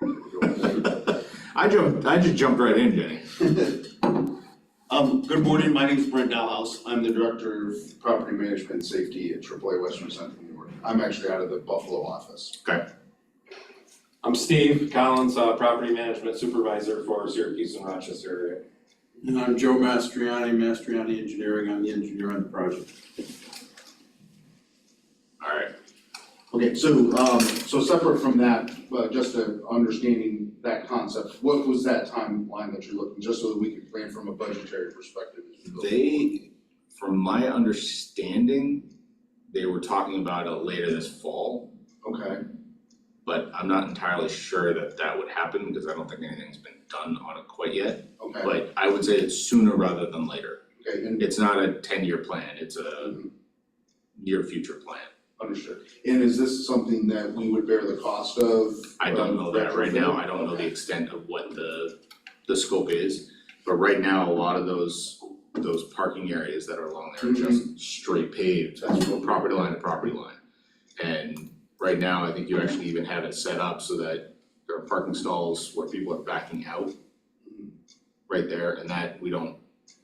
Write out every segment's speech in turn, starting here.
I just jumped right in, Jenny. Good morning, my name is Brent Dalhouse. I'm the Director of Property Management and Safety at AAA Western Central New York. I'm actually out of the Buffalo office. Okay. I'm Steve Collins, Property Management Supervisor for Syracuse and Rochester area. And I'm Joe Mastriani Engineering, I'm the engineer on the project. All right. Okay, so separate from that, just understanding that concept, what was that timeline that you're looking, just so that we can plan from a budgetary perspective as we go? From my understanding, they were talking about it later this fall, Okay, but I'm not entirely sure that that would happen because I don't think anything's been done on it quite yet. okay, But I would say it's sooner rather than later. okay, and It's not a 10-year plan, it's a near future plan. understood. And is this something that we would bear the cost of? I don't know that right now, I don't know the extent of what the scope is. But right now, a lot of those parking areas that are along there are just straight paved, That's from property line to property line. And right now, I think you actually even have it set up so that there are parking stalls where people are backing out right there, and that we don't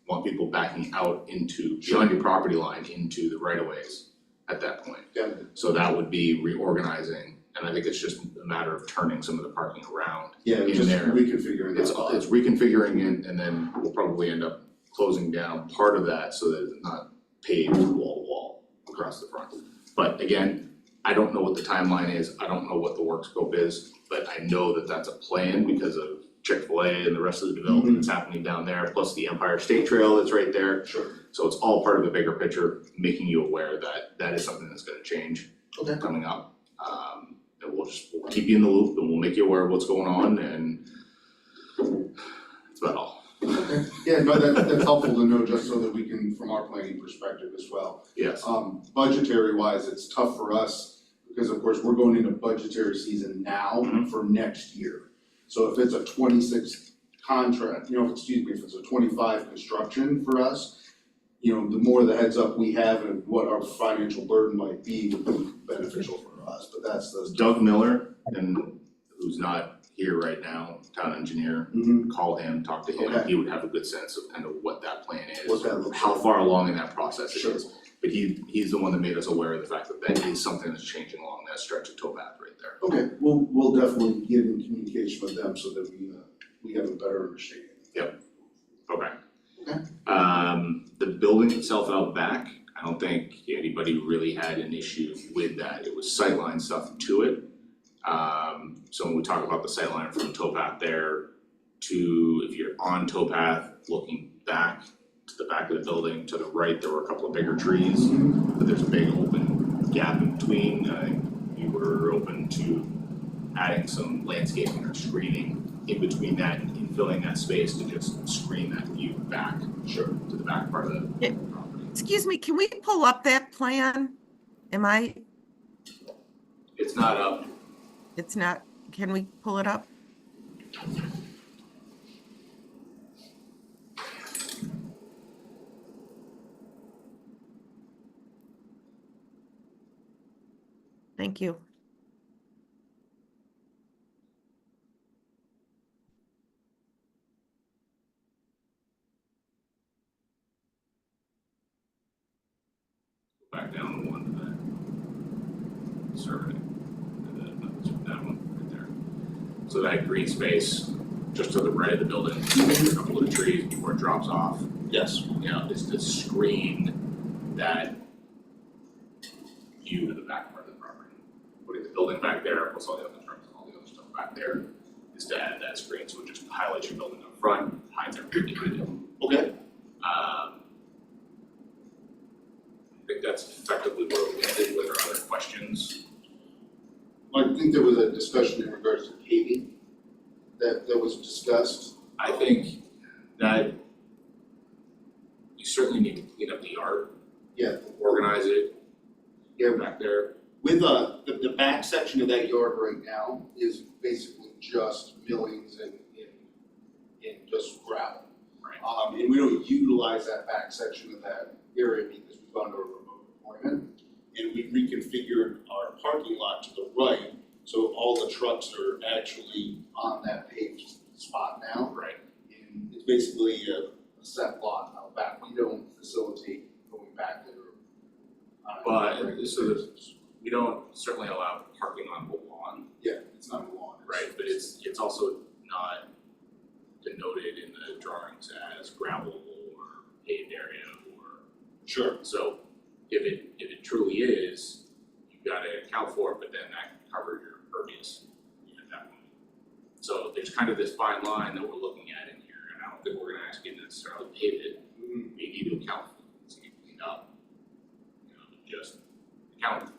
want people backing out into, beyond your property line, into the right of ways at that point. Yeah, So that would be reorganizing, and I think it's just a matter of turning some of the parking around. yeah, In just there. reconfiguring that It's thought. it's reconfiguring it, and then we'll probably end up closing down part of that so that it's not paved wall to wall across the front. But again, I don't know what the timeline is, I don't know what the work scope is, but I know that that's a plan because of Chick-fil-A and the rest of the development that's happening down there, plus the Empire State Trail that's right there. Sure, So it's all part of a bigger picture, making you aware that that is something that's gonna change okay. coming up. And we'll keep you in the loop and we'll make you aware of what's going on, and that's about all. Okay, yeah, no, that's helpful to know, just so that we can, from our planning perspective as well. Yes. Budgetary wise, it's tough for us, because of course, we're going into budgetary season now for next year. So if it's a 26 contract, if it's a 25 construction for us, the more the heads up we have and what our financial burden might be would be beneficial for us, but that's the. Doug Miller, and who's not here right now, town engineer, call him, talk to him, Okay. he would have a good sense of kind of what that plan is, What that looks how like. far along in that process it Sure. is. But he's the one that made us aware of the fact that that is something that's changing along that stretch of towpath right there. Okay, we'll definitely get in communication with them so that we have a better understanding. Okay. Okay. The building itself out back, I don't think anybody really had an issue with that, it was sightline stuff to it. So when we talk about the sightline from towpath there to, if you're on towpath, looking back to the back of the building, to the right, there were a couple of bigger trees, but there's a big open gap in between. I think we were open to adding some landscaping or screening in between that and infilling that space to just screen that view back, to the back part of the property. Excuse me, can we pull up that plan? It's not up. It's not, can we pull it up? Thank you. Back down to one to that survey, that one right there. So that green space, just to the right of the building, a couple of trees before it drops off, Yes. is to screen that view to the back part of the property. Putting the building back there, plus all the other trucks and all the other stuff back there, is to add that screen, so it just highlights your building up front, hides everything behind it. Okay. I think that's effectively where we ended. Were there other questions? I think there was a discussion in regards to paving that was discussed. I think that you certainly need to clean up the yard. Yeah. Organize it. Yeah. Back there. With the back section of that yard right now is basically just millings and just gravel. Right. And we don't utilize that back section of that area because we've gone to a remote deployment. And we reconfigured our parking lot to the right, so all the trucks are actually on that paved spot now. Right. And it's basically a set lot out back. We don't facilitate going back there. But, so we don't certainly allow parking on the lawn, Yeah, it's not a lawn. right, but it's also not denoted in the drawings as gravel or paved area or, Sure. so if it truly is, you've gotta account for it, but then that covers your impervious at that point. So there's kind of this fine line that we're looking at in here, and I don't think we're gonna actually necessarily pave it. We need to account for it, to get cleaned up. You know, just account,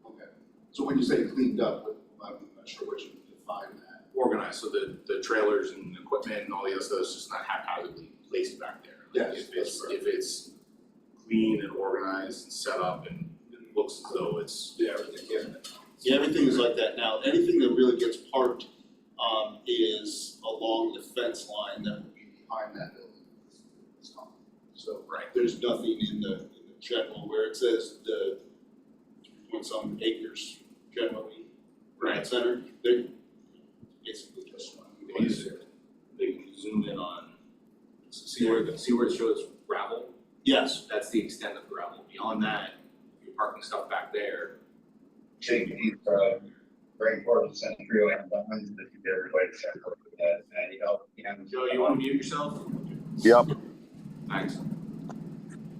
Okay. So when you say cleaned up, I'm not sure what you define that. organized, so the trailers and equipment and all the other stuff is just not haphazardly placed back there. Like, Yes, that's correct. if it's clean and organized and set up and it looks as though it's, everything, yeah. Yeah, everything is like that now. Anything that really gets parked, is along the fence line that would be Behind that building. It's not. So, right, there's nothing in the general where it says the 3-point-some acres generally, right center, they're basically just one. they can zoom in on, see where it shows gravel, Yes, that's the extent of gravel. Beyond that, if you're parking stuff back there, Take these, bring forward the Century and bonds that you did everybody to check over that, and you know, Joe, you wanna mute yourself? Yep, Thanks.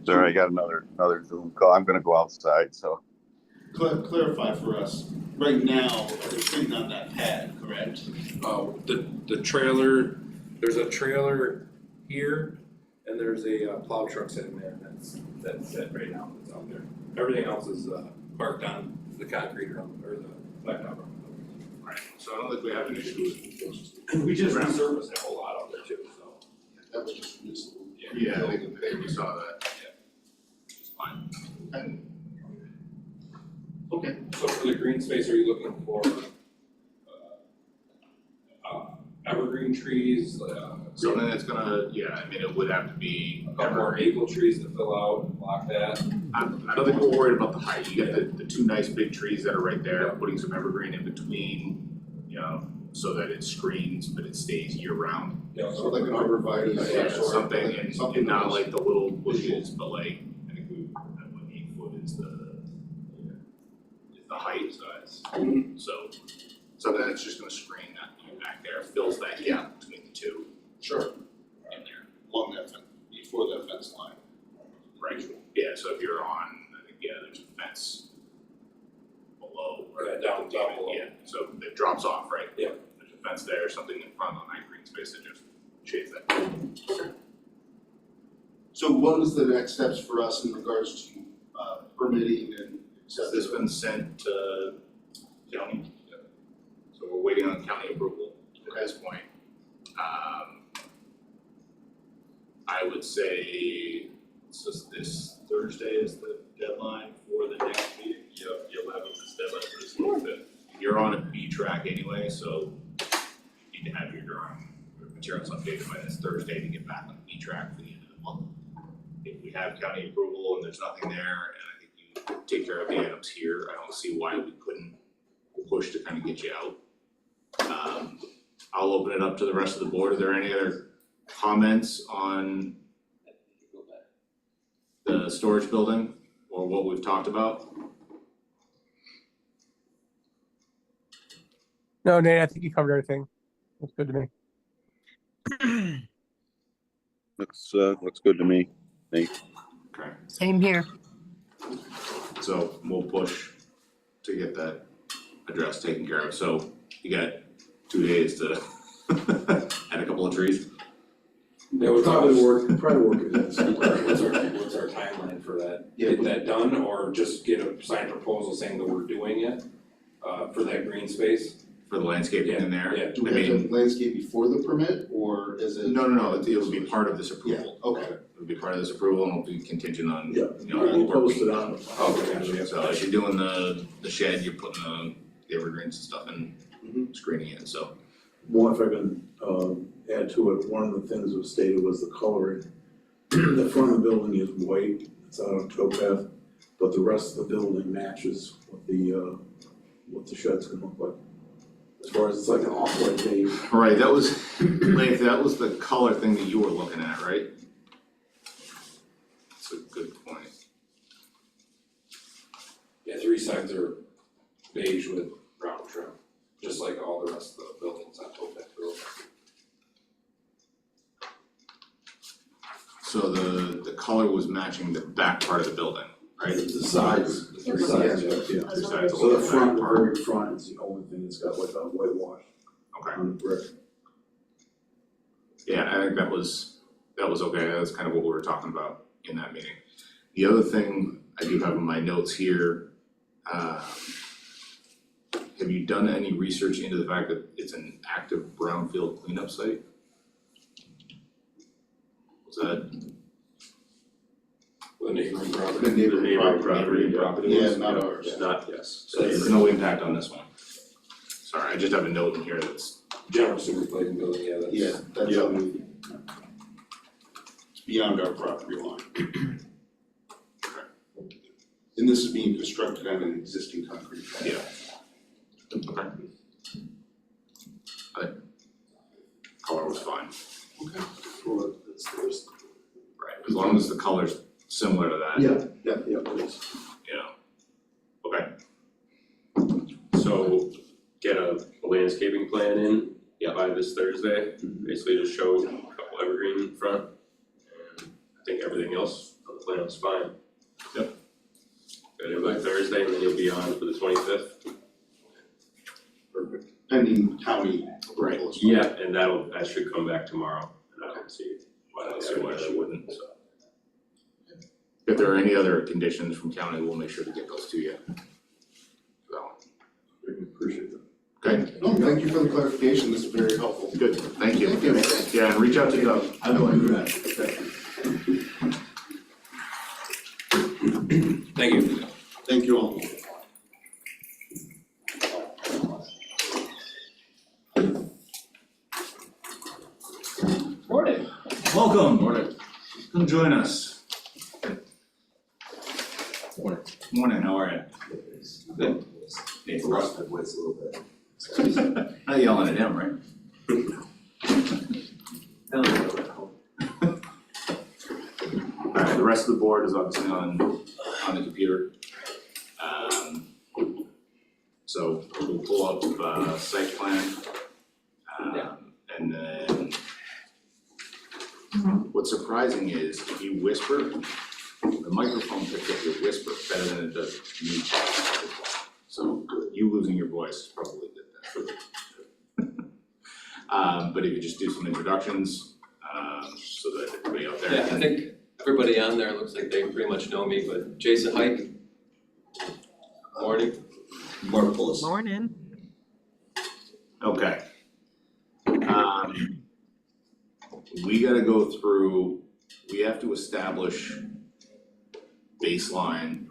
sorry, I got another Zoom call. I'm gonna go outside, so. clarify for us, right now, they're sitting on that pad, correct? The trailer, there's a trailer here, and there's a plow truck sitting there, that's it right now, that's out there. Everything else is parked on the concrete or the blacktop. Right, so I don't think we have an issue with. We just resurfaced that whole lot out there too, so. that was just recently. Yeah, I think we saw that, yeah. It's fine. Okay. So for the green space, are you looking for evergreen trees, Something that's gonna, yeah, I mean, it would have to be. a couple more maple trees to fill out and block that? I don't think we're worried about the height, you get the two nice big trees that are right there, putting some evergreen in between, you know, so that it screens, but it stays year round. Yeah, So like an arborvitae, Yeah, sort of something, thing, and something not that's- like the little bushes, but like, I think we, at what 8 foot is the height size. So, something that's just gonna screen that back there, fills that gap between the two Sure. in there. Along that fence, before that fence line. Right, yeah, so if you're on, I think, yeah, there's a fence below. or- Yeah, down below. Yeah, so it drops off, right? Yeah. There's a fence there, something in front on that green space that just shades that. So what is the next steps for us in regards to permitting and et Has cetera? this been sent to county? So we're waiting on county approval at this point. I would say, it's just this Thursday is the deadline for the next meeting. Yep, the 11th is deadline for this meeting. You're on a B track anyway, so you need to have your drawing, your materials updated by this Thursday to get back on the B track for the end of the month. If we have county approval and there's nothing there, and I think you take care of the items here, I don't see why we couldn't push to kind of get you out. I'll open it up to the rest of the board. Are there any other comments on the storage building or what we've talked about? No, Nate, I think you covered everything. Looks good to me. Looks good to me. Okay, Same here. so we'll push to get that address taken care of. So you got 2 days to add a couple of trees. Yeah, what's Probably our work it is. what's our timeline for that? Yeah, Get that done or just get a signed proposal saying that we're doing it, for that green space? For the landscaping in there. Yeah. Do I we have mean, to landscape before the permit, or is it? no, it'll be part of this Yeah, approval. okay. It'll be part of this approval and it'll be contingent on, Yeah, you know, all the we'll work post we- it on. Okay, gotcha. So as you're doing the shed, you're putting the evergreens and stuff and Mhm. screening it, so. One, if I can, add to it, one of the things that was stated was the coloring. The front of the building is white, it's out on towpath, but the rest of the building matches what the shed's gonna look like. As far as it's like an off-white beige. Right, that was, Leif, that was the color thing that you were looking at, right? That's a good point. Yeah, 3 sides are beige with brown trim, just like all the rest of the buildings on Topeka Road. So the color was matching the back part of the building, right? The sides, the 3 sides, yeah. Three sides So the along front, the back part. very front is the only thing that's got like a whitewash Okay, on the brick. yeah, I think that was okay, that's kind of what we were talking about in that meeting. The other thing I do have in my notes here, have you done any research into the fact that it's an active brownfield cleanup site? Was that? The neighboring property. The neighboring Neighboring property Yeah, was? not ours. Not, yes. So there's no impact on this one? Sorry, I just have a note in here that's, General sewer piping building, yeah, that's. Yeah, that's Yeah. It's beyond our property line. And this is being constructed on an existing concrete pad. yeah. Okay. Color was fine. Well, it's theirs. Right, as long as the color's similar to that. Yeah, it is. You know. Okay. So, Get a landscaping plan in by this Thursday, basically just show a couple evergreen in front. And I think everything else on the plan was fine. Yep. Got it by Thursday and then you'll be on for the 25th. perfect. Pending county Right. approval. Yeah, and that should come back tomorrow, and I don't see I why don't see why that she wouldn't, wouldn't. so. If there are any other conditions from county, we'll make sure to get those to you. So, Appreciate that. okay, No, thank you for the clarification, this is very helpful. good, thank you. Thank you. Yeah, and reach out to Doug. I know I do that. Thank you. Thank you all. Morning. Welcome. Morning. Come join us. Morning. Morning, how are you? Good. Hey, Russ. I'd wait a little bit. Not yelling at him, right? Alright, the rest of the board is obviously on the computer. So we'll pull up site plan. And then what's surprising is if you whisper, the microphone picks up your whisper better than it does me. So you losing your voice probably did that. But if you just do some introductions, so that everybody out there Yeah, I can. think everybody on there looks like they pretty much know me, but Jason Hike. Morning. Marvelous. Morning. Okay. We gotta go through, we have to establish baseline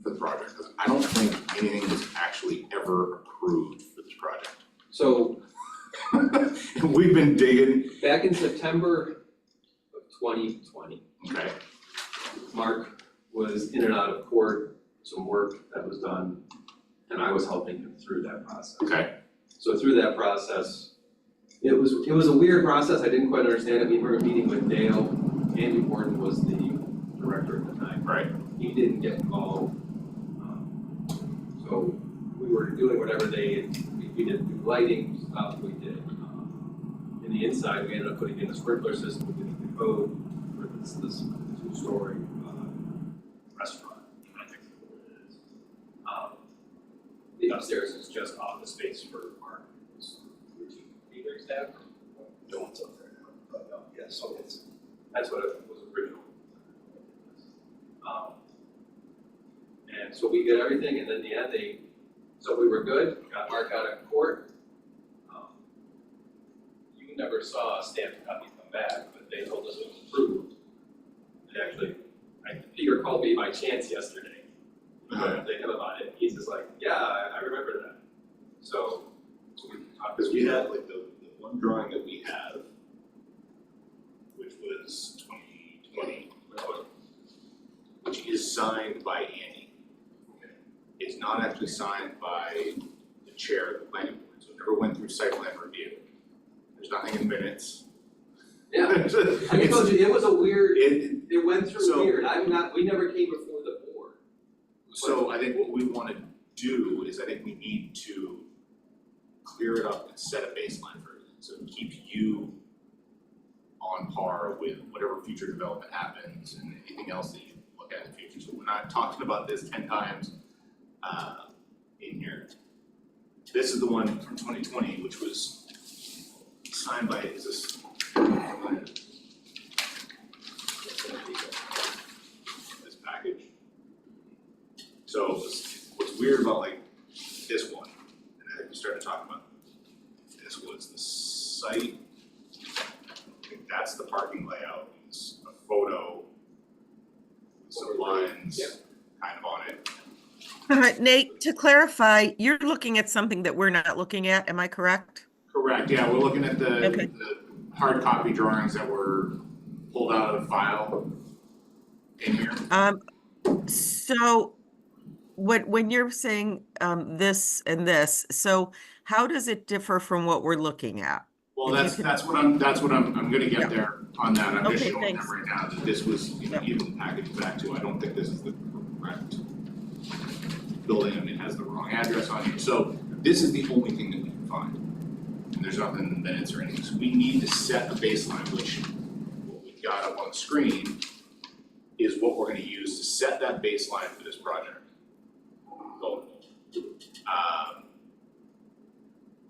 for the project, because I don't think anything was actually ever approved for this project. So We've been digging, back in September of 2020, okay, Mark was in and out of court, some work that was done, and I was helping him through that process. okay, So through that process, it was a weird process, I didn't quite understand it, we were meeting with Dale, Andy Warden was the director at the time. right, He didn't get involved. So we were doing whatever we did do lighting stuff, we did, in the inside, we ended up putting in a sprinkler system, we did the code for this two-story, restaurant, I think is what it is. The upstairs is just office space for our routine catering staff. No one's up there now, but, yes, so that's what it was original. And so we did everything, and then in the end, so we were good, got Mark out of court. You never saw a stamped copy come back, but they told us it was approved. And actually, Peter called me by chance yesterday, thinking about it, he's just like, yeah, I remember that. So we talked. because we had like the one drawing that we have, which was 2020, which is signed by Andy. It's not actually signed by the chair of the planning board, so it never went through through site plan review. There's nothing in minutes. Yeah, I It's- told you, it was a weird, it- it went through So- weird, we never came before the board. So I think what we wanna do is I think we need to clear it up and set a baseline for it, so keep you on par with whatever future development happens and anything else that you look at in the future, so we're not talking about this 10 times in here. This is the one from 2020, which was signed by, is this? This package. So what's weird about like this one, and I think we started talking about this was the site. I think that's the parking layout, it's a photo, with some lines Yeah. kind of on it. Nate, to clarify, you're looking at something that we're not looking at, am I correct? Correct, yeah, we're looking at Okay. the hard copy drawings that were pulled out of the file in here. So when you're saying this and this, so how does it differ from what we're looking at? Well, If you that's can- what I'm gonna Yeah. get there on that, I'm just Okay, showing thanks. them right now that this was, Yeah. even packaged back to, I don't think this is the correct building, I mean, it has the wrong address on here, so this is the only thing that we can find. And there's nothing in the minutes or anything, so we need to set a baseline, which what we've got up on the screen is what we're gonna use to set that baseline for this project. Going forward.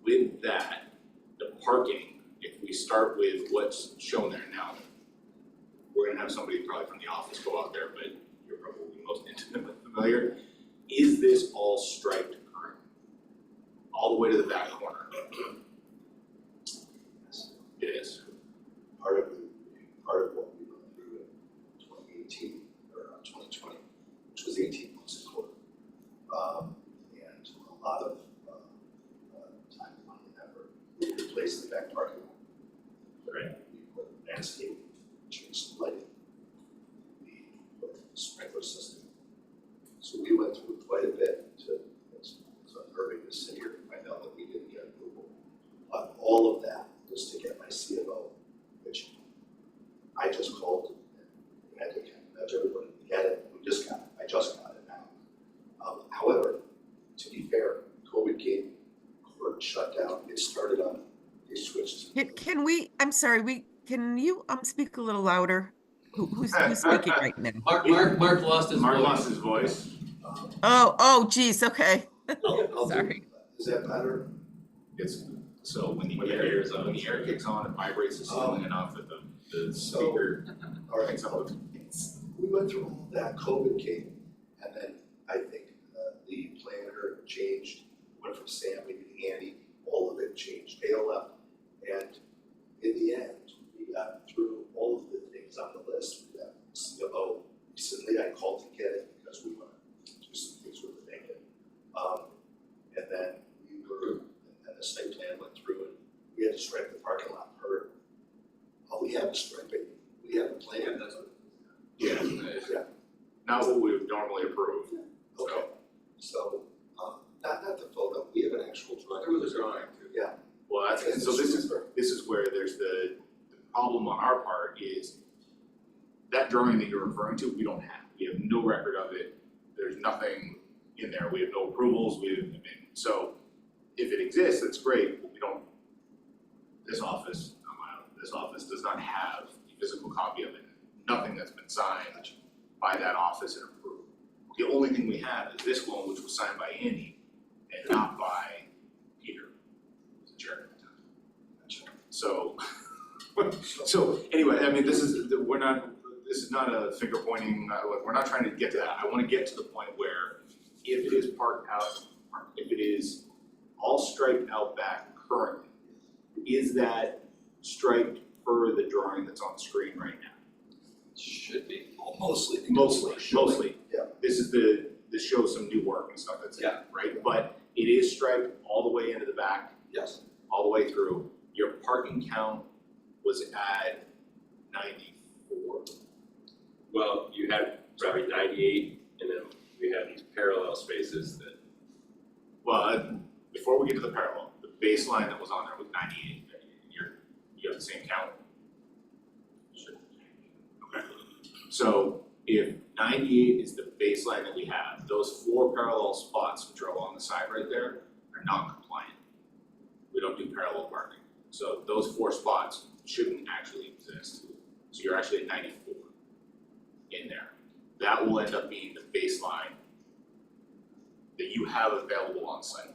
With that, the parking, if we start with what's shown there now, we're gonna have somebody probably from the office go out there, but you're probably most intimately familiar. Is this all striped currently? All the way to the back corner? It is. Part of what we went through in 2018 or 2020, which was 18 months ago. And a lot of time, money, and effort. We replaced the back parking lot. Right. We put landscape, changed the lighting. We put a sprinkler system. So we went through quite a bit to, it's unnerving to sit here and find out that we didn't get approval. But all of that was to get my CFO, which I just called and had to nudge everybody to get it. We just got it. I just got it now. However, to be fair, COVID came, court shut down. It started on, they switched. Can we, I'm sorry, can you speak a little louder? Who's speaking right now? Mark lost his voice. Mark lost his voice. Oh, geez, okay. I'll do- Sorry. Is that better? It's, so when the When the air, air is on. when the air kicks on, it vibrates the ceiling enough that the speaker All right, picks up. so we went through all that, COVID came, and then I think the planner changed, went from Sam maybe to Andy, all of it changed, they all left. And in the end, we got through all of the things on the list, we got CFO, recently I called to get it because we want to do some things with the vacant. And then and the site plan went through and we had to stripe the parking lot per. All we have is striping, we have a plan, that's what. Yeah, Yeah. not what we would normally approve. Okay, so, not the photo, we have an actual drawing. There was a drawing too. Yeah. Well, that's, and so this is where there's the problem on our part is that drawing that you're referring to, we don't have. We have no record of it. There's nothing in there. We have no approvals. So if it exists, that's great, but we don't, this office does not have a physical copy of it. Nothing that's been signed by that office and approved. The only thing we have is this one, which was signed by Andy and not by Peter, who was the chairman at the time. So anyway, I mean, this is not a finger pointing, we're not trying to get to that. I wanna get to the point where if it is parked out, if it is all striped out back currently, is that striped per the drawing that's on the screen right now? Should be. Mostly. Mostly. Yeah. This shows some new work and stuff that's in Yeah. it, right? But it is striped all the way into the back, Yes. all the way through. Your parking count was at 94. Well, you had probably 98, and then we had these parallel spaces that, Well, before we get to the parallel, the baseline that was on there was 98. You have the same count? Sure. Okay. So if 98 is the baseline that we have, those 4 parallel spots which are along the side right there are non-compliant. We don't do parallel parking. So those 4 spots shouldn't actually exist. So you're actually at 94 in there. That will end up being the baseline that you have available on site.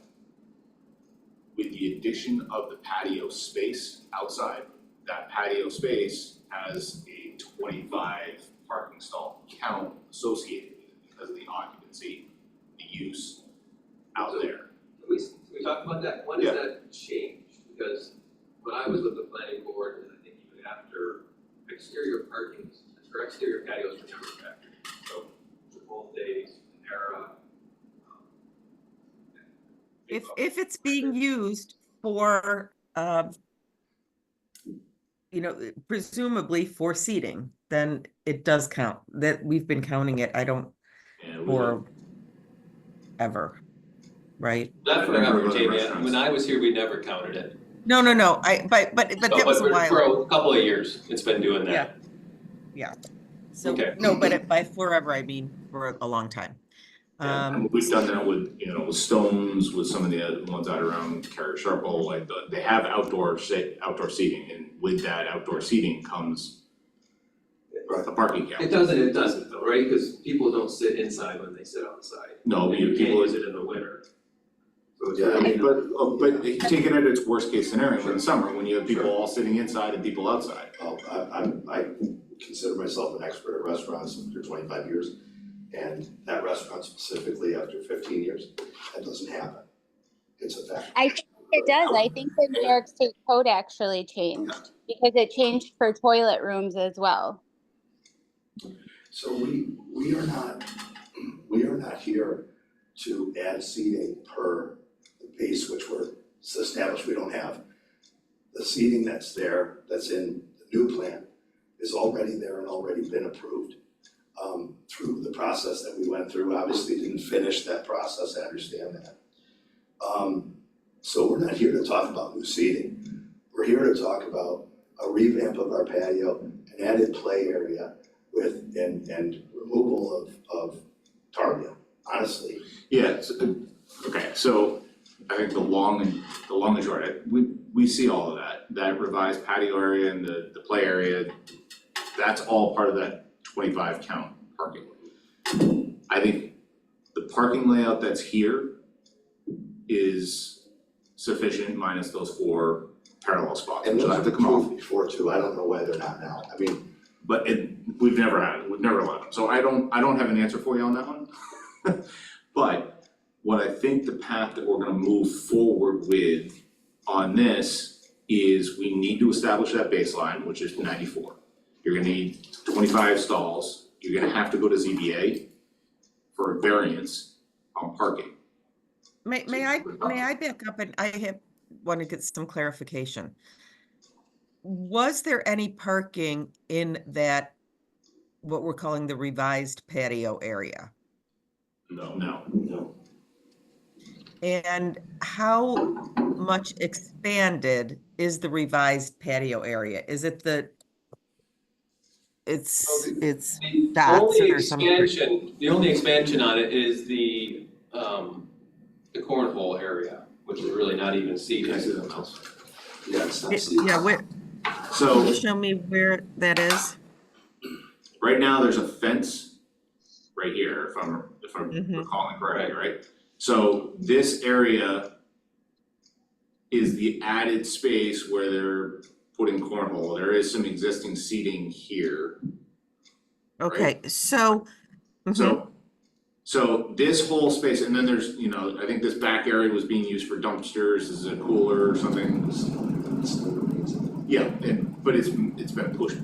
With the addition of the patio space outside, that patio space has a 25 parking stall count associated with it because of the occupancy, the use out there. Can we talk about that? When does that change? Because when I was with the planning board, and I think even after, exterior parking or exterior patios were never factored. So Chipotle's, Panera. If it's being used for, presumably for seating, then it does count. That we've been counting it, I don't, And we for ever, right? Not I've never forever, gone to Jamie. restaurants. When I was here, we never counted it. No, but that was a for while. a couple of years, it's been doing that. So, Okay. no, but by forever, I mean for a long time. And we've done that with, with Stones, with some of the other ones out around Carrier Sharple, like they have outdoor seating, and with that outdoor seating comes the parking count. It doesn't though, right? Because people don't sit inside when they sit outside. No, And you can't people, use it in the winter. So it's Yeah, really but taking it its worst case scenario in the summer, when you have people all sitting inside and people outside. I consider myself an expert at restaurants after 25 years. And that restaurant specifically after 15 years, that doesn't happen. It's a fact. I think it does. I think the New York State Code actually changed because it changed for toilet rooms as well. So we are not here to add seating per the base which were established. We don't have. The seating that's there, that's in the new plan, is already there and already been approved. Through the process that we went through, obviously didn't finish that process, I understand that. So we're not here to talk about new seating. We're here to talk about a revamp of our patio, an added play area with, and removal of target, honestly. Yeah, okay, so I think the long and short, we see all of that revised patio area and the play area, that's all part of that 25 count parking. I think the parking layout that's here is sufficient minus those 4 parallel spots, And which will those have have to been come off. approved before too, I don't know why they're not now, I mean, But we've never allowed them, so I don't have an answer for you on that one. But what I think the path that we're gonna move forward with on this is we need to establish that baseline, which is 94. You're gonna need 25 stalls, you're gonna have to go to ZBA for a variance on parking. May I back up, and I want to get some clarification. Was there any parking in that, what we're calling the revised patio area? No. And how much expanded is the revised patio area? Is it it's The dots only or something? the only expansion on it is the cornhole area, which is really not even seating. yeah, it's not seating. Yeah, where, So can you show me where that is? right now, there's a fence right here, if I'm Mhm. recalling correctly, right? So this area is the added space where they're putting cornhole. There is some existing seating here. Okay, so. mhm. So this whole space, and then there's, I think this back area was being used for dumpsters, is a cooler or something. Yeah, but it's been pushed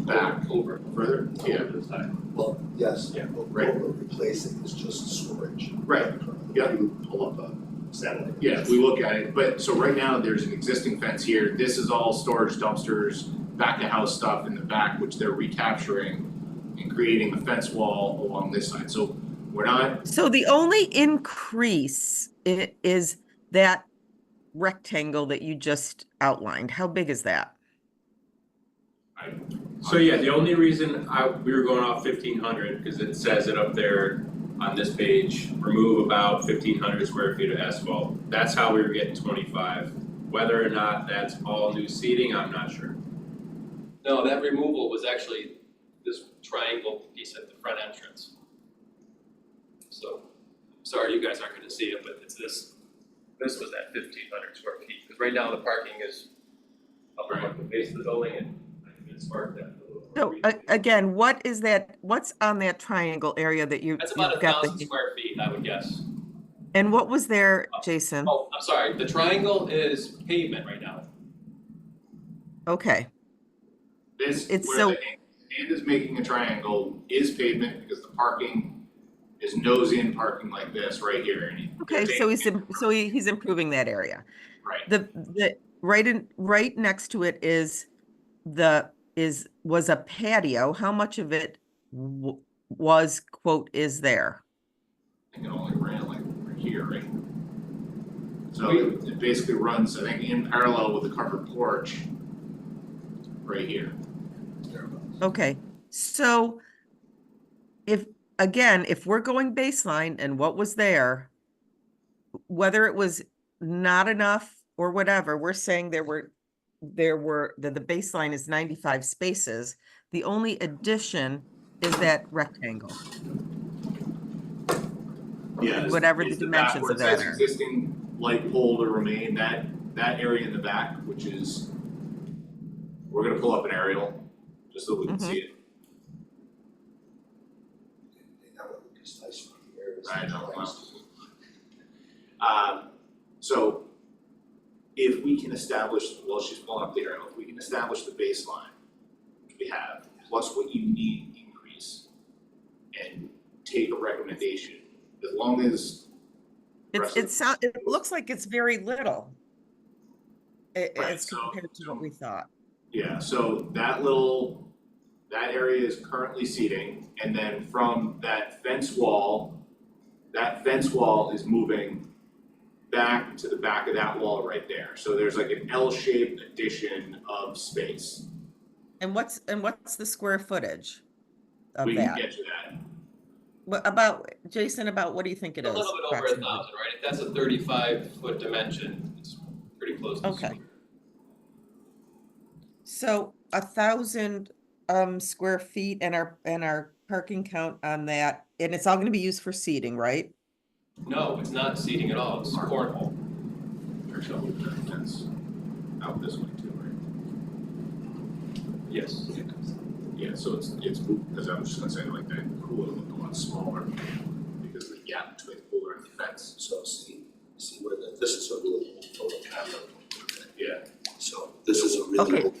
back Over. further, yeah, Over the side. Well, yes, Yeah. but what we're replacing is just storage. right. Yeah. You pull up a satellite. Yeah, if we look at it, but so right now, there's an existing fence here, this is all storage dumpsters, back of house stuff in the back, which they're recapturing and creating a fence wall along this side, so we're not, So the only increase is that rectangle that you just outlined, how big is that? So yeah, the only reason we were going off 1,500, because it says it up there on this page, remove about 1,500 square feet of asphalt. That's how we were getting 25. Whether or not that's all new seating, I'm not sure. No, that removal was actually this triangle piece at the front entrance. So, sorry, you guys aren't gonna see it, but it's this was at 1,500 square feet, because right now the parking is up at the base of the building and it's parked at. So again, what is that, what's on that triangle area that That's about you've got 1,000 square feet, I would guess. and what was there, Jason? Oh, I'm sorry, the triangle is pavement right now. Okay, This, It's where so- the hand is making a triangle is pavement because the parking is nose in parking like this right here. And okay, so he's improving that area. Right. The right next to it was a patio. How much of it was, quote, is there? I think it only ran like right here, right? So it basically runs, I think, in parallel with the covered porch right here. Okay, so if we're going baseline and what was there, whether it was not enough or whatever, we're saying there were the baseline is 95 spaces. The only addition is that rectangle. Yeah. Whatever it's the back dimensions where of it says that are. existing light pole to remain, that area in the back, which is, we're gonna pull up an aerial, just so we can see it. I know, so if we can establish, well, she's pulling up the aerial, if we can establish the baseline, which we have, plus what you need increase, and take a recommendation, as long as It looks like it's very little. Right, As compared to what we thought. yeah, so that area is currently seating, and then from that fence wall is moving back to the back of that wall right there. So there's like an L-shaped addition of space. And what's the square footage of We can that? get to that. Jason, what do you think it A is? little bit over approximately? 1,000, right? If that's a 35-foot dimension, it's pretty close to. Okay. So 1,000 square feet and our parking count on that, and it's all gonna be used for seating, right? No, it's not seating at all, it's cornhole. There's no fence out this way too, right? Yes. Yeah, so it's, because I was just gonna say like that cooler looked a lot smaller because of the gap between the cooler and the fence. So see where this is a really total camera. Yeah. So this is a really. Okay,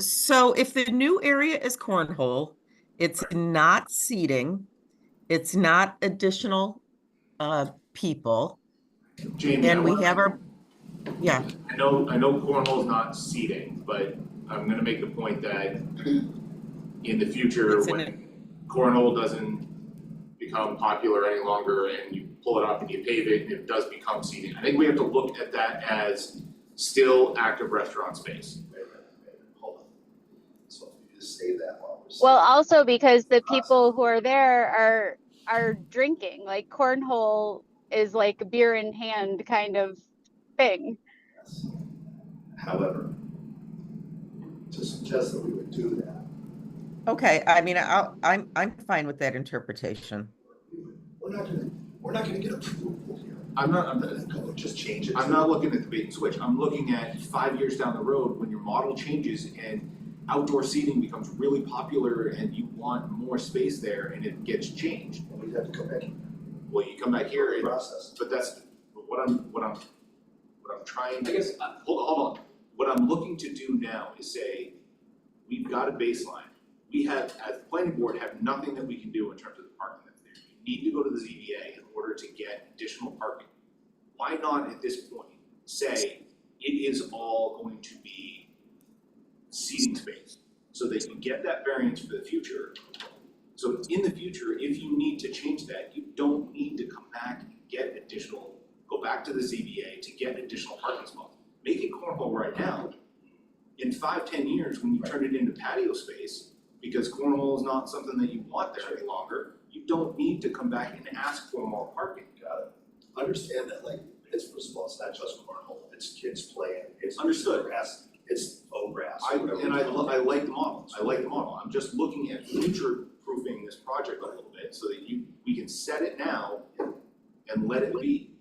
so if the new area is cornhole, it's not seating, it's not additional people, Jamie, and we have our, yeah, I know cornhole's not seating, but I'm gonna make the point that in the future, It's when cornhole doesn't become popular any longer and you pull it up and you pave it and it does become seating, I think we have to look at that as still active restaurant space. Hold on. So if you just say that while we're. Well, also because the people who are there are drinking, like cornhole is like a beer in hand kind of thing. Yes. However, to suggest that we would do that, okay, I mean, I'm fine with that interpretation. we're not gonna get approval here. I'm gonna go just change it. I'm not looking at the bait and switch, I'm looking at 5 years down the road when your model changes and outdoor seating becomes really popular and you want more space there and it gets changed. And we'd have to come back in Well, you come back here and, process. but that's, what I'm trying I to, guess, hold on. What I'm looking to do now is say, we've got a baseline. We have, as the planning board, have nothing that we can do in terms of the parking that's there. You need to go to the ZBA in order to get additional parking. Why not at this point say it is all going to be seating space? So they can get that variance for the future. So in the future, if you need to change that, you don't need to come back and get additional, go go back to the ZBA to get additional parking spots. Make it cornhole right now. In 5-10 years, when you turn it into patio space, because cornhole is not something that you want there any longer, you don't need to come back and ask for more parking. Got it. Understand that, like, it's, first of all, it's not just cornhole, it's kids playing, it's Understood. grass, it's faux grass. I whatever we call it. like the model, I like the model, I'm just looking at future proofing this project a little bit so that we can set it now and let it be.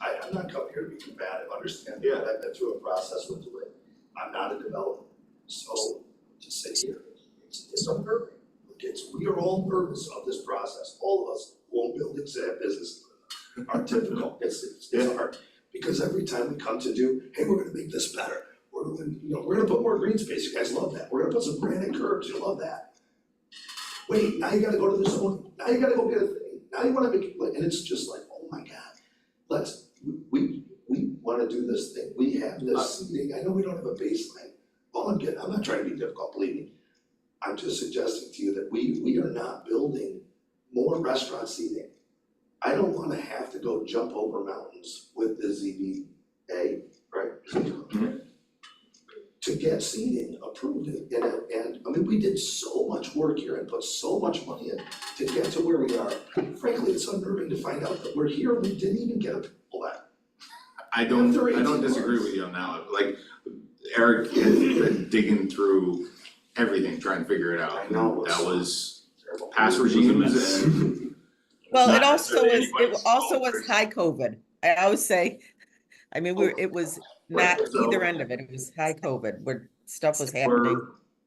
I'm not coming here to be combative, understand Yeah. that I've been through a process with the way, I'm not a developer, so to sit here, it's unnerving. We are all nervous of this process, all of us who own buildings and have businesses are typical, it's hard. Because every time we come to do, hey, we're gonna make this better, we're gonna put more green space, you guys love that, we're gonna put some granite curbs, you love that. Wait, now you gotta go to the zone, now you gotta go get a thing, now you wanna make it, and it's just like, oh my God, we wanna do this thing, we have this seating, I know we don't have a baseline. I'm not trying to be difficult, believe me. I'm just suggesting to you that we are not building more restaurant seating. I don't wanna have to go jump over mountains with the ZBA, right? To get seating approved and I mean, we did so much work here and put so much money in to get to where we are. Frankly, it's unnerving to find out that we're here and we didn't even get a pull back. I don't disagree with you on that one, like Eric has been digging through everything, trying to figure it out. I know. That was past regimes and Well, it not also necessarily was, anybody's fault. high COVID. I always say, I mean, it was not either end of it, it was high COVID, where stuff was happening.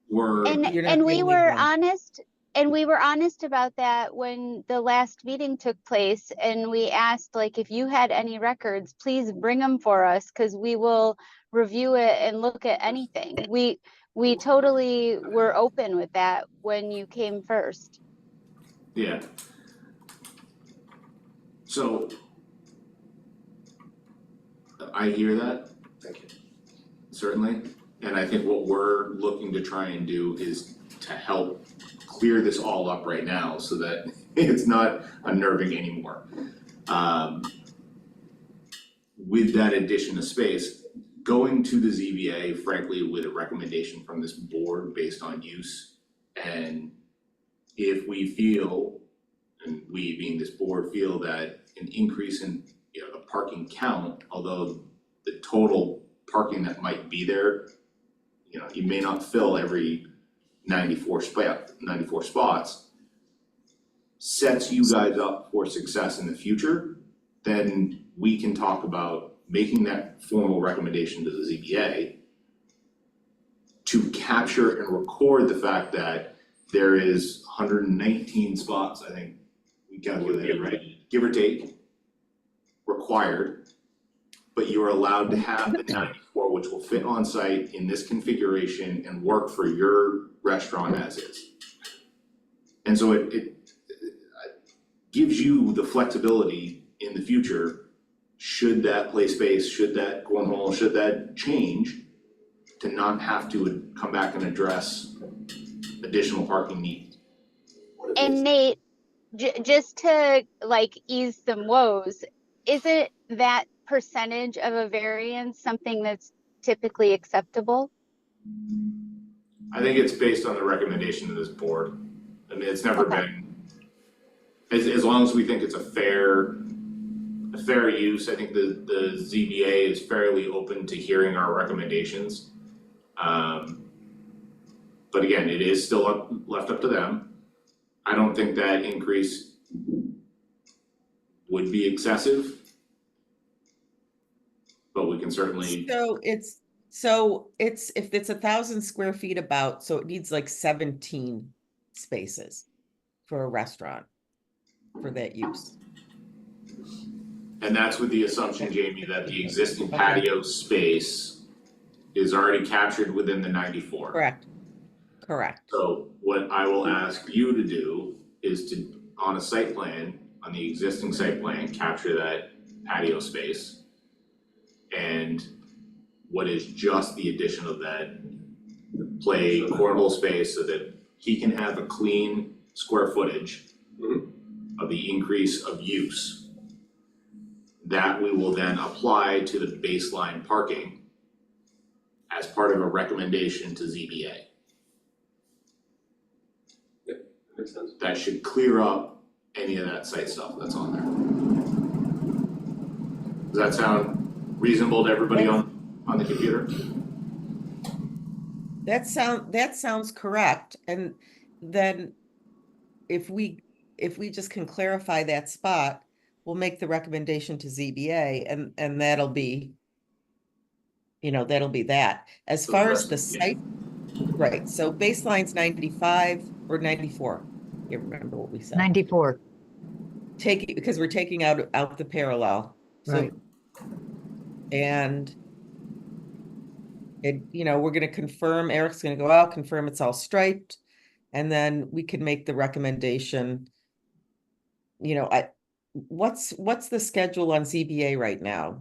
We're You're not And the we only were one. honest, about that when the last meeting took place, and we asked, like, if you had any records, please bring them for us, because we will review it and look at anything. We totally were open with that when you came first. Yeah. So I hear that. Thank you. Certainly, and I think what we're looking to try and do is to help clear this all up right now so that it's not unnerving anymore. With that addition of space, going to the ZBA, frankly, with a recommendation from this board based on use, and if we feel, and we being this board feel that an increase in, the parking count, although the total parking that might be there, you may not fill every 94 spots, sets you guys up for success in the future, then we can talk about making that formal recommendation to the ZBA to capture and record the fact that there is 119 spots, I think we calculated, right? Give or take, required, but you are allowed to have the 94, which will fit on site in this configuration and work for your restaurant as is. And so it gives you the flexibility in the future, should that play space, should that cornhole, should that change, to not have to come back and address additional parking needs. And Nate, just to like ease some woes, isn't that percentage of a variance something that's typically acceptable? I think it's based on the recommendation of this board. I mean, it's never been, as long as we think it's a fair use, I think the ZBA is fairly open to hearing our recommendations. But again, it is still left up to them. I don't think that increase would be excessive. But we can certainly, So it's if it's 1,000 square feet about, so it needs like 17 spaces for a restaurant for that use. and that's with the assumption, Jamie, that the existing patio space is already captured within the 94. Correct. So what I will ask you to do is to, on a site plan, on the existing site plan, capture that patio space. And what is just the addition of that play cornhole space so that he can have a clean square footage of the increase of use. that we will then apply to the baseline parking as part of a recommendation to ZBA. Makes sense. That should clear up any of that site stuff that's on there. Does that sound reasonable to everybody on the computer? That sounds correct, and then if we just can clarify that spot, we'll make the recommendation to ZBA and that'll be, that'll be that. As So far the as the rest- site, right, so baseline's 95 or 94, I can't remember what we said. 94, Because we're taking out the parallel, so. Right. And we're gonna confirm, Eric's gonna go out, confirm it's all striped, and then we can make the recommendation. What's the schedule on ZBA right now?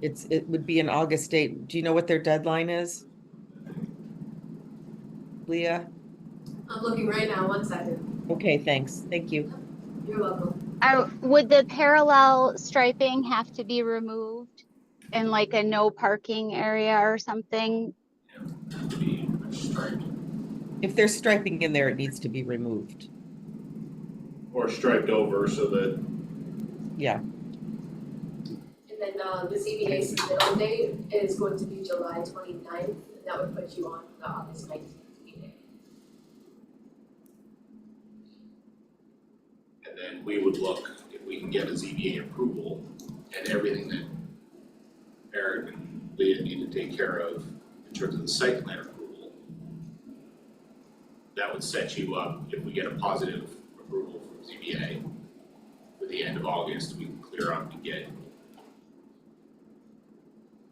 It would be an August date. Do you know what their deadline is? Leah? I'm looking right now, 1 second. Okay, thanks. Thank you. You're welcome. Would the parallel striping have to be removed in like a no parking area or something? To be striped. If there's striping in there, it needs to be removed. Or striped over so that, Yeah, And then the ZBA submittal date is going to be July 29th, and that would put you on the August 19th meeting. and then we would look if we can get a ZBA approval and everything that Eric and Leah need to take care of in terms of the site plan approval. That would set you up, if we get a positive approval from ZBA, with the end of August, we can clear up and get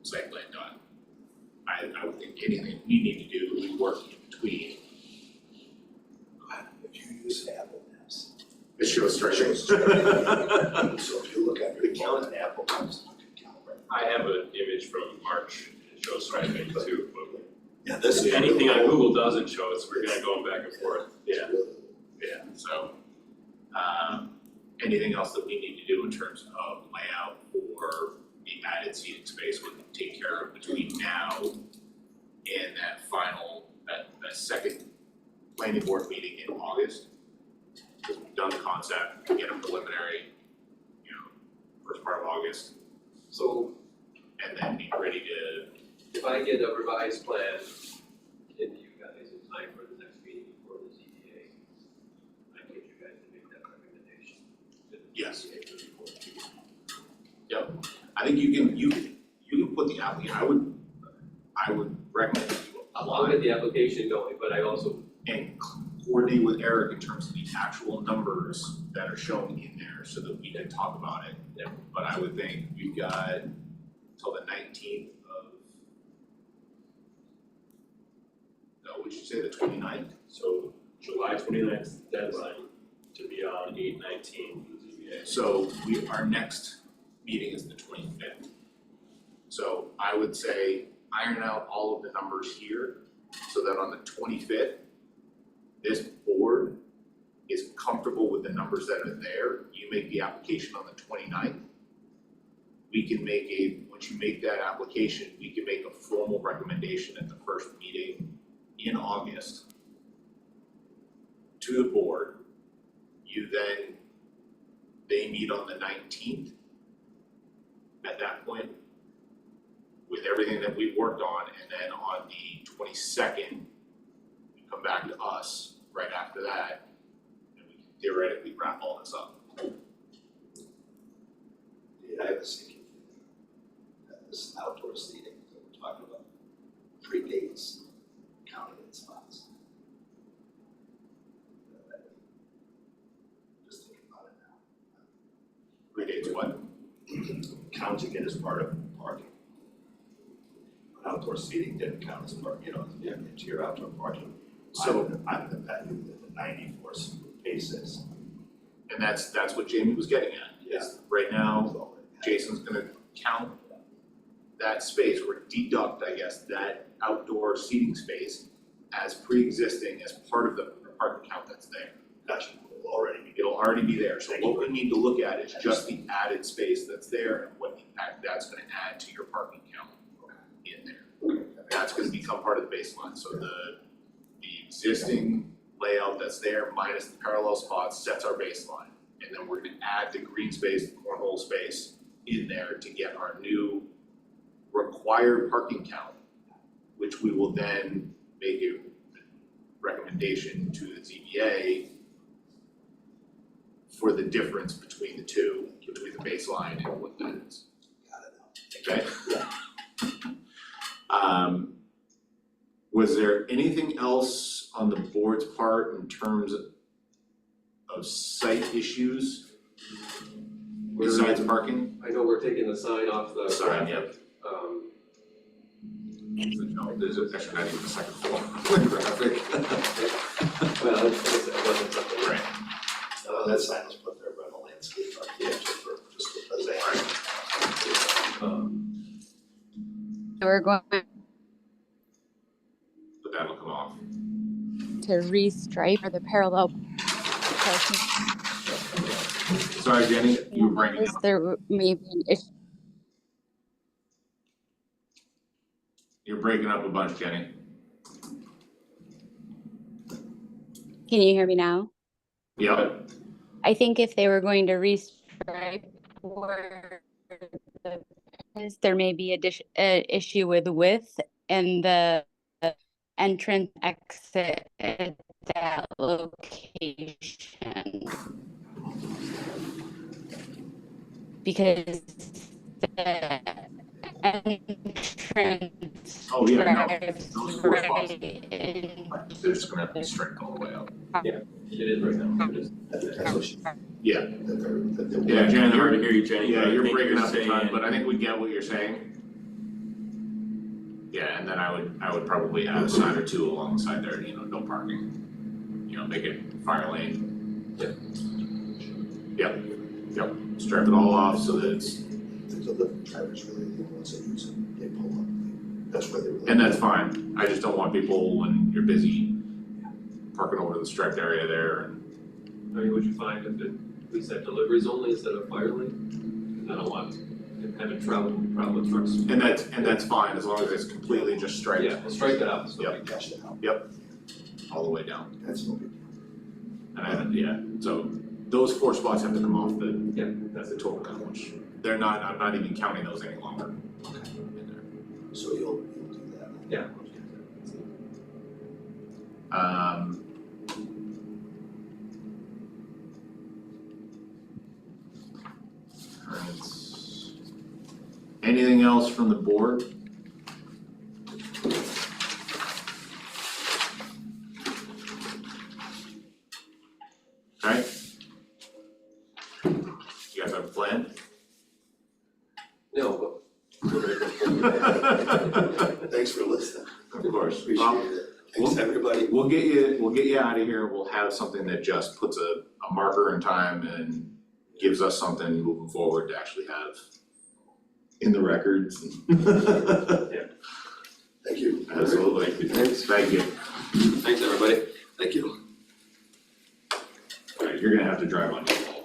site plan done. I would think anything we need to do, we work in between. If you use Apple Maps. It shows striping. So if you look at your account on Apple Maps, you can count right. I have an image from March, it shows striping too, but Yeah, this is. anything on Google doesn't show it, so we're gonna go back and forth. Yeah. Yeah, so, anything else that we need to do in terms of layout for the added seating space we can take care of between now and that final, that second planning board meeting in August? Because we've done the concept, we get a preliminary, first part of August, So and then be ready to, if I get a revised plan into you guys in time for the next meeting before the ZBA, I get you guys to make that recommendation. to the Yes. ZBA moving forward. Yep, I think you can put the applicant, I would recommend that you I'll apply get the application going, but I also, and coordinate with Eric in terms of the actual numbers that are shown in there so that we can talk about it. Yeah. But I would think we've got till the 19th of, no, would you say the 29th? So July 29th deadline to be on 8/19 for the ZBA. So our next meeting is the 25th. So I would say iron out all of the numbers here so that on the 25th, this board is comfortable with the numbers that are there. You make the application on the 29th. We can once you make that application, we can make a formal recommendation at the first meeting in August to the board. They meet on the 19th. At that point, with everything that we've worked on, and then on the 22nd, you come back to us right after that, and we can theoretically wrap all this up. Yeah, I have a sinking feeling that this outdoor seating that we're talking about predates counting in spots. Just thinking about it now. Predates what? Counting it as part of parking. Outdoor seating didn't count as part, into your outdoor parking. So- I'm the 94 spaces. And that's what Jamie was getting at, is right now, Jason's gonna count that space, or deduct, I guess, that outdoor seating space as pre-existing as part of the parking count that's there. Gotcha, will already be. It'll it'll already be there, so what we need to look at is just the added space that's there and what impact that's gonna add to your parking count in there. That's gonna become part of the baseline, so the existing layout that's there minus the parallel spots sets our baseline. And then we're gonna add the green space, the cornhole space in there to get our new required parking count, which we will then make a recommendation to the ZBA for the difference between the two, between the baseline and what that is. Okay? Was there anything else on the board's part in terms of site issues besides parking? I know we're taking the sign off the Sign, graphic. No, there's actually not even a second floor graphic. Well, it wasn't something. Right. That sign was put there by the landscape architect just because they We're going But that'll come off. to restripe for the parallel parking. Sorry, Jenny, you were breaking up. There may be an issue. You're breaking up a bunch, Jenny. Can you hear me now? Yep. I think if they were going to restripe where the is, there may be a issue with width and the entrance exit at that location. Because the entrance Oh, yeah, no, drives those four spots. right in. They're just gonna have to be straight all the way up. Yeah, it is right now. It is. Yeah. Yeah, Jenny, hard to hear you, Jenny. Yeah, you're breaking up a ton, but I think we get what you're saying. Yeah, and then I would probably add a sign or two alongside there, you know, no parking. You know, make it fire lane. Yep, strip it all off so that it's, So the drivers really, once they use it, they pull up, that's why they really. and that's fine. I just don't want people when you're busy parking over to the striped area there and. I mean, would you find if we said deliveries only instead of fire lane? I don't want having travel trucks. And that's fine, as long as it's completely just striped. Yeah, we'll strike it out, so. Yep. Catch it out, Yep, all the way down. that's no big deal. And so those four spots have to come off the, Yeah, that's the total count, which they're not, I'm not even counting those any longer. In there. So you'll do that. Yeah. Alright. Anything else from the board? Okay. You guys have a plan? No, Thanks for listening, Of course. appreciate it. Thanks, everybody. We'll get you out of here, we'll have something that just puts a marker in time and gives us something moving forward to actually have in the records. Thank you. Absolutely. Thank you. thanks, everybody. Thank you. Alright, you're gonna have to drive on your wall.